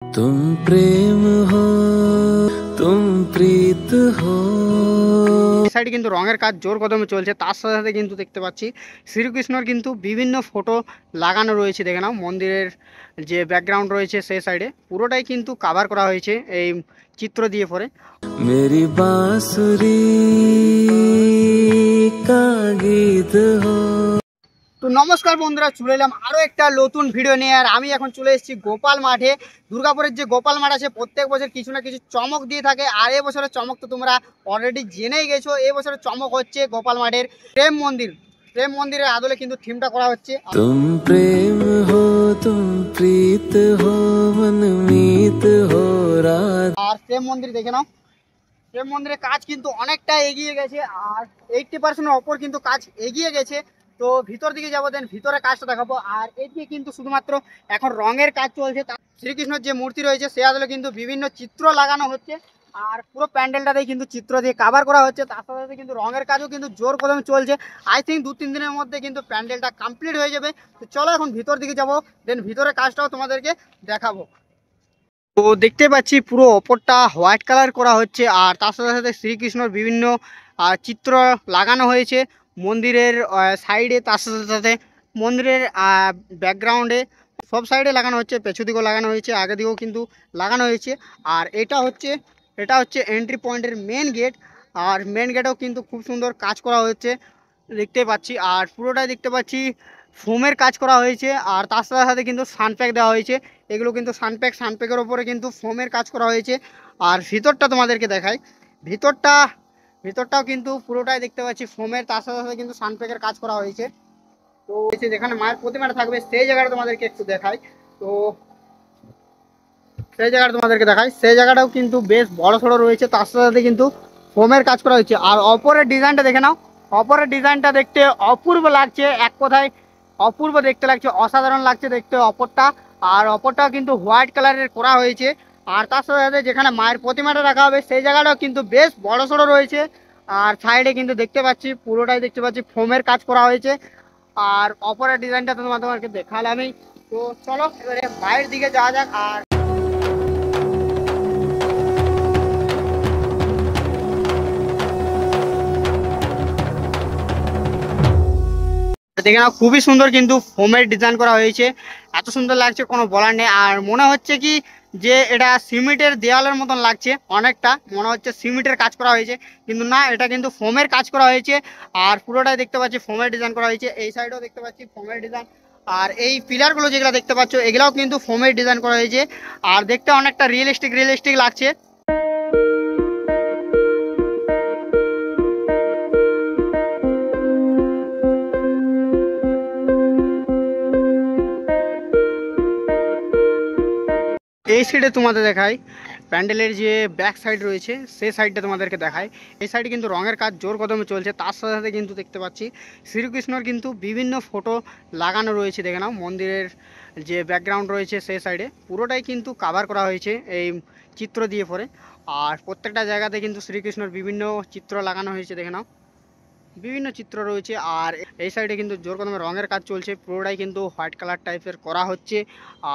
तुम प्रेम हो तुम प्रीत हो। সাইডে কিন্তু রঙের কাজ জোর কদমে চলছে, তার সাথে সাথে কিন্তু দেখতে পাচ্ছি শ্রীকৃষ্ণর কিন্তু বিভিন্ন ফটো লাগানো রয়েছে। দেখে নাও মন্দিরের যে ব্যাকগ্রাউন্ড রয়েছে সেই সাইডে পুরোটাই কিন্তু কাভার করা হয়েছে এই চিত্র দিয়ে পরে। मेरी बांसुरी का गीत हो। তো নমস্কার বন্ধুরা, চলে এলাম আরও একটা নতুন ভিডিও নিয়ে। আর আমি এখন চলে এসেছি গোপাল মাঠে। দুর্গাপুরের যে গোপাল মাঠ আছে প্রত্যেক বছর কিছু না কিছু চমক দিয়ে থাকে, আর এবছরের চমক তো তোমরা অলরেডি জেনেই গেছো। এবছরের চমক হচ্ছে গোপাল মাঠের প্রেম মন্দির। প্রেম মন্দিরের আদলে কিন্তু থিমটা করা হচ্ছে। तुम प्रेम हो तुम प्रीत हो मनमीत हो रात। আর প্রেম মন্দির দেখে নাও, প্রেম মন্দিরের কাজ কিন্তু অনেকটা এগিয়ে গেছে, আর 80% ওপর কিন্তু কাজ এগিয়ে গেছে। তো ভিতর দিকে যাবো, দেন ভিতরে কাজটা দেখাবো। আর এদিকে কিন্তু শুধুমাত্র এখন রঙের কাজ চলছে। শ্রীকৃষ্ণের যে মূর্তি রয়েছে সে আদলে কিন্তু বিভিন্ন চিত্র লাগানো হচ্ছে, আর পুরো প্যান্ডেলটাতেই কিন্তু চিত্র দিয়ে কাভার করা হচ্ছে। তার সাথে সাথে কিন্তু রঙের কাজও কিন্তু জোর কদমে চলছে। আই থিঙ্ক 2-3 দিনের মধ্যে কিন্তু প্যান্ডেলটা কমপ্লিট হয়ে যাবে। তো চলো এখন ভিতর দিকে যাবো, দেন ভিতরের কাজটাও তোমাদেরকে দেখাবো। তো দেখতে পাচ্ছি পুরো ওপরটা হোয়াইট কালার করা হচ্ছে, আর তার সাথে সাথে শ্রীকৃষ্ণর বিভিন্ন চিত্র লাগানো হয়েছে মন্দিরের সাইডে। তার সাথে সাথে মন্দিরের ব্যাকগ্রাউন্ডে সব সাইডে লাগানো হচ্ছে, পেছু দিকেও লাগানো হয়েছে, আগে দিকেও কিন্তু লাগানো হয়েছে। আর এটা হচ্ছে এন্ট্রি পয়েন্টের মেন গেট। আর মেন গেটেও কিন্তু খুব সুন্দর কাজ করা হচ্ছে দেখতে পাচ্ছি। আর পুরোটাই দেখতে পাচ্ছি ফোমের কাজ করা হয়েছে, আর তার সাথে সাথে কিন্তু সানপ্যাক দেওয়া হয়েছে। এগুলো কিন্তু সানপ্যাকের ওপরে কিন্তু ফোমের কাজ করা হয়েছে। আর ভিতরটা তোমাদেরকে দেখাই, ভিতরটাও কিন্তু পুরোটাই দেখতে পাচ্ছি ফোমের, তার সাথে সাথে কিন্তু সানপ্যাকের কাজ করা হয়েছে। তো যেখানে মায়ের প্রতিমাটা থাকবে সেই জায়গাটা তোমাদেরকে একটু দেখাই। তো সেই জায়গাটাও কিন্তু বেশ বড় সড়ো রয়েছে, তার সাথে সাথে কিন্তু ফোমের কাজ করা হয়েছে। আর অপরের ডিজাইনটা দেখে নাও, অপরের ডিজাইনটা দেখতে অপূর্ব লাগছে, এক কথায় অপূর্ব দেখতে লাগছে, অসাধারণ লাগছে দেখতে অপরটা। আর অপরটাও কিন্তু হোয়াইট কালারের করা হয়েছে। আর তার সাথে সাথে যেখানে মায়ের প্রতিমাটা রাখা হবে সেই জায়গাটাও কিন্তু বেশ বড় সড়ো রয়েছে। আর সাইডে কিন্তু দেখতে পাচ্ছি পুরোটাই দেখতে পাচ্ছি ফোমের কাজ করা হয়েছে। আর অপরের ডিজাইনটা তো তোমাদেরকে দেখালামই। তো চলো এবারে বাইরের দিকে যাওয়া যাক। আর দেখে নাও খুবই সুন্দর কিন্তু ফোমের ডিজাইন করা হয়েছে, এত সুন্দর লাগছে কোনো বলার নেই। আর মনে হচ্ছে কি যে এটা সিমেন্টের দেওয়ালের মতন লাগছে, অনেকটা মনে হচ্ছে সিমেন্টের কাজ করা হয়েছে, কিন্তু না, এটা কিন্তু ফোমের কাজ করা হয়েছে। আর পুরোটাই দেখতে পাচ্ছি ফোমের ডিজাইন করা হয়েছে, এই সাইডেও দেখতে পাচ্ছি ফোমের ডিজাইন। আর এই পিলারগুলো যেগুলো দেখতে পাচ্ছ এগুলাও কিন্তু ফোমের ডিজাইন করা হয়েছে, আর দেখতে অনেকটা রিয়েলিস্টিক লাগছে। এই সাইডে তোমাদের দেখাই প্যান্ডেলের যে ব্যাক সাইড রয়েছে সেই সাইডটা তোমাদেরকে দেখাই। এই সাইডে কিন্তু রঙের কাজ জোর কদমে চলছে, তার সাথে সাথে কিন্তু দেখতে পাচ্ছি শ্রীকৃষ্ণর কিন্তু বিভিন্ন ফটো লাগানো রয়েছে। দেখে নাও মন্দিরের যে ব্যাকগ্রাউন্ড রয়েছে সেই সাইডে পুরোটাই কিন্তু কাভার করা হয়েছে এই চিত্র দিয়ে পরে। আর প্রত্যেকটা জায়গাতে কিন্তু শ্রীকৃষ্ণর বিভিন্ন চিত্র লাগানো হয়েছে, দেখে নাও বিভিন্ন চিত্র রয়েছে। আর এই সাইডে কিন্তু জোর কদমে রঙের কাজ চলছে, পুরোটাই কিন্তু হোয়াইট কালার টাইপের করা হচ্ছে।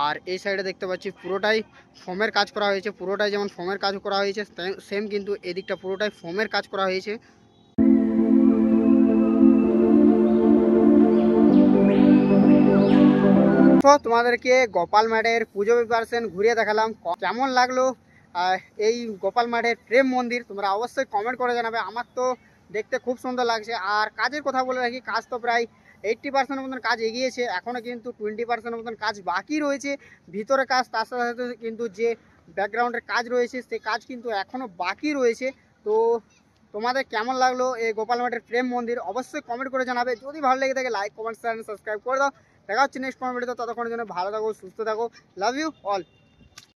আর এই সাইডে দেখতে পাচ্ছি পুরোটাই ফোমের কাজ করা হয়েছে, পুরোটাই যেমন ফোমের কাজ করা হয়েছে সেম কিন্তু এদিকটা পুরোটাই ফোমের কাজ করা হয়েছে। তো তোমাদেরকে গোপাল মাঠের পুজো প্রিপারেশন ঘুরিয়ে দেখালাম, কেমন লাগলো এই গোপাল মাঠের প্রেম মন্দির তোমরা অবশ্যই কমেন্ট করে জানাবে। আমার তো দেখতে খুব সুন্দর লাগছে। আর কাজের কথা বলে রাখি, কাজ তো প্রায় 80% মতন কাজ এগিয়েছে, এখনও কিন্তু 20% মতন কাজ বাকি রয়েছে ভিতরে কাজ। তার সাথে সাথে কিন্তু যে ব্যাকগ্রাউন্ডের কাজ রয়েছে সেই কাজ কিন্তু এখনও বাকি রয়েছে। তো তোমাদের কেমন লাগলো এই গোপাল মাঠের প্রেম মন্দির অবশ্যই কমেন্ট করে জানাবে। যদি ভালো লেগে থাকে লাইক কমেন্ট শেয়ার সাবস্ক্রাইব করে দাও। দেখা হচ্ছে নেক্সট কোনো ভিডিওতে, ততক্ষণের জন্য ভালো থাকো, সুস্থ থাকো, লাভ ইউ অল।